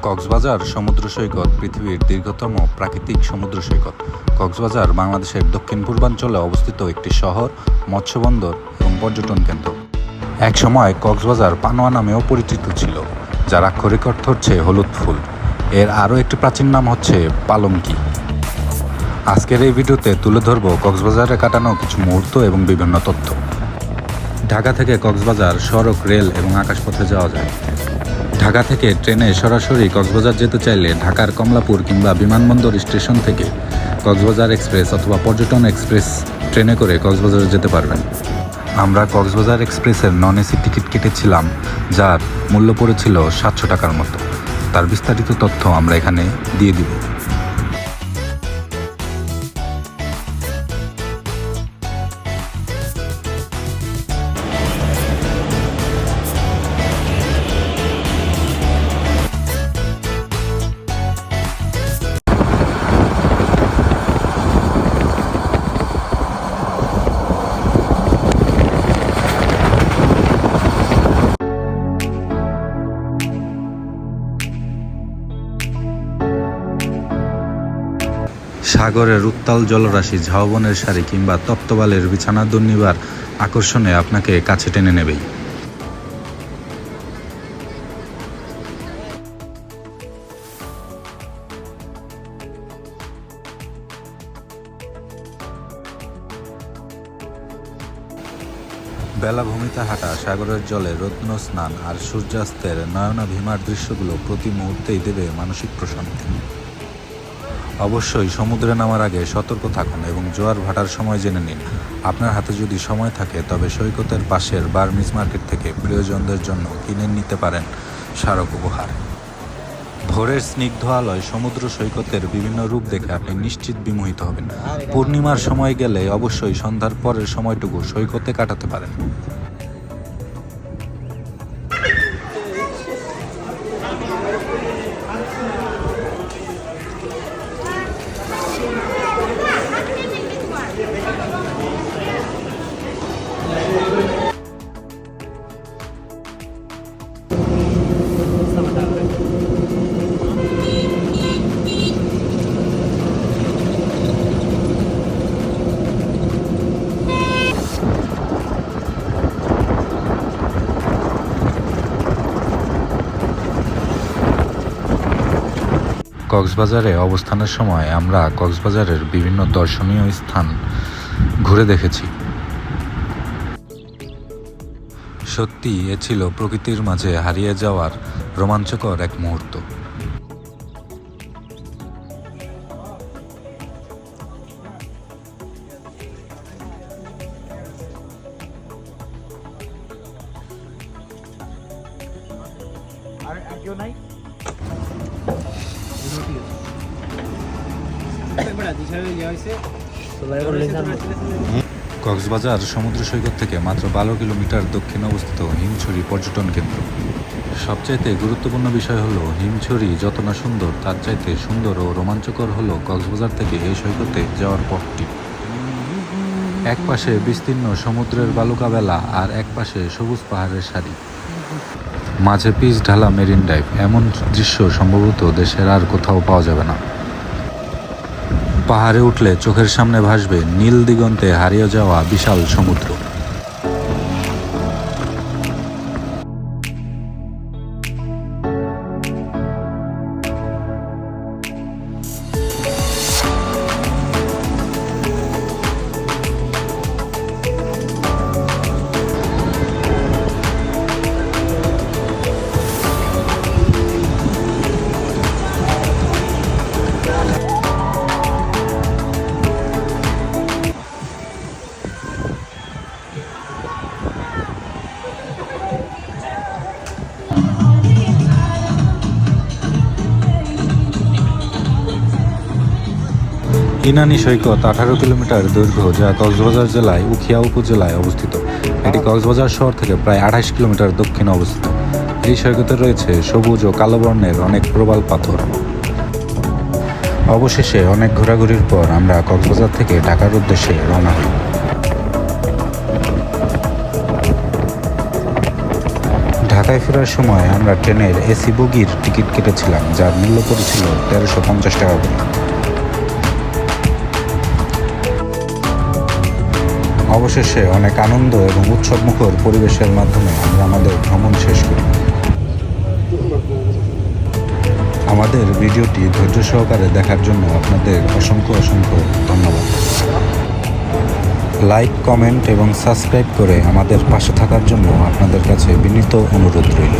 কক্সবাজার সমুদ্র সৈকত পৃথিবীর দীর্ঘতম প্রাকৃতিক সমুদ্র সৈকত। কক্সবাজার বাংলাদেশের দক্ষিণ পূর্বাঞ্চলে অবস্থিত একটি শহর, মৎস্যবন্দর এবং পর্যটন কেন্দ্র। একসময় কক্সবাজার পানোয়া নামেও পরিচিত ছিল, যার আক্ষরিক অর্থ হচ্ছে হলুদ ফুল। এর আরও একটি প্রাচীন নাম হচ্ছে পালঙ্কি। আজকের এই ভিডিওতে তুলে ধরব কক্সবাজারে কাটানো কিছু মুহূর্ত এবং বিভিন্ন তথ্য। ঢাকা থেকে কক্সবাজার সড়ক, রেল এবং আকাশপথে যাওয়া যায়। ঢাকা থেকে ট্রেনে সরাসরি কক্সবাজার যেতে চাইলে ঢাকার কমলাপুর কিংবা বিমানবন্দর স্টেশন থেকে কক্সবাজার এক্সপ্রেস অথবা পর্যটন এক্সপ্রেস ট্রেনে করে কক্সবাজারে যেতে পারবেন। আমরা কক্সবাজার এক্সপ্রেসের নন এসি টিকিট কেটেছিলাম, যার মূল্য পড়েছিল 700 টাকার মতো। তার বিস্তারিত তথ্য আমরা এখানে দিয়ে দিব। সাগরের উত্তাল জলরাশি, ঝাউবনের সারি কিংবা তপ্তবালের বিছানা দুর্নিবার আকর্ষণে আপনাকে কাছে টেনে নেবেই। বেলাভূমিতে হাঁটা, সাগরের জলে রত্ন স্নান আর সূর্যাস্তের নয়নাভিমার দৃশ্যগুলো প্রতি মুহূর্তেই দেবে মানসিক প্রশান্তি। অবশ্যই সমুদ্রে নামার আগে সতর্ক থাকুন এবং জোয়ার ভাটার সময় জেনে নিন। আপনার হাতে যদি সময় থাকে তবে সৈকতের পাশের বার্মিজ মার্কেট থেকে প্রিয়জনদের জন্য কিনে নিতে পারেন স্মারক উপহার। ভোরের স্নিগ্ধ আলোয় সমুদ্র সৈকতের বিভিন্ন রূপ দেখে আপনি নিশ্চিত বিমোহিত হবেন। পূর্ণিমার সময় গেলে অবশ্যই সন্ধ্যার পরের সময়টুকু সৈকতে কাটাতে পারেন। কক্সবাজারে অবস্থানের সময় আমরা কক্সবাজারের বিভিন্ন দর্শনীয় স্থান ঘুরে দেখেছি। সত্যি এ ছিল প্রকৃতির মাঝে হারিয়ে যাওয়ার রোমাঞ্চকর এক মুহূর্ত। কক্সবাজার সমুদ্র সৈকত থেকে মাত্র 12 কিলোমিটার দক্ষিণে অবস্থিত হিমছড়ি পর্যটন কেন্দ্র। সবচাইতে গুরুত্বপূর্ণ বিষয় হলো হিমছড়ি যত না সুন্দর, তার চাইতে সুন্দর ও রোমাঞ্চকর হলো কক্সবাজার থেকে এই সৈকতে যাওয়ার পথটি। এক পাশে বিস্তীর্ণ সমুদ্রের বালুকা বেলা আর এক পাশে সবুজ পাহাড়ের সারি, মাঝে পিচ ঢালা মেরিন ড্রাইভ। এমন দৃশ্য সম্ভবত দেশের আর কোথাও পাওয়া যাবে না। পাহাড়ে উঠলে চোখের সামনে ভাসবে নীল দিগন্তে হারিয়ে যাওয়া বিশাল সমুদ্র। ইনানী সৈকত 18 কিলোমিটার দৈর্ঘ্য, যা কক্সবাজার জেলায় উখিয়া উপজেলায় অবস্থিত। এটি কক্সবাজার শহর থেকে প্রায় 28 কিলোমিটার দক্ষিণে অবস্থিত। এই সৈকতে রয়েছে সবুজ ও কালো বর্ণের অনেক প্রবাল পাথর। অবশেষে অনেক ঘোরাঘুরির পর আমরা কক্সবাজার থেকে ঢাকার উদ্দেশ্যে রওনা হই। ঢাকায় ফেরার সময় আমরা ট্রেনের এসি বগির টিকিট কেটেছিলাম, যার মূল্য পড়েছিল 1350 টাকা করে। অবশেষে অনেক আনন্দ এবং উৎসবমুখর পরিবেশের মাধ্যমে আমরা আমাদের ভ্রমণ শেষ করি। আমাদের ভিডিওটি ধৈর্য সহকারে দেখার জন্য আপনাদের অসংখ্য ধন্যবাদ। লাইক, কমেন্ট এবং সাবস্ক্রাইব করে আমাদের পাশে থাকার জন্য আপনাদের কাছে বিনীত অনুরোধ রইল।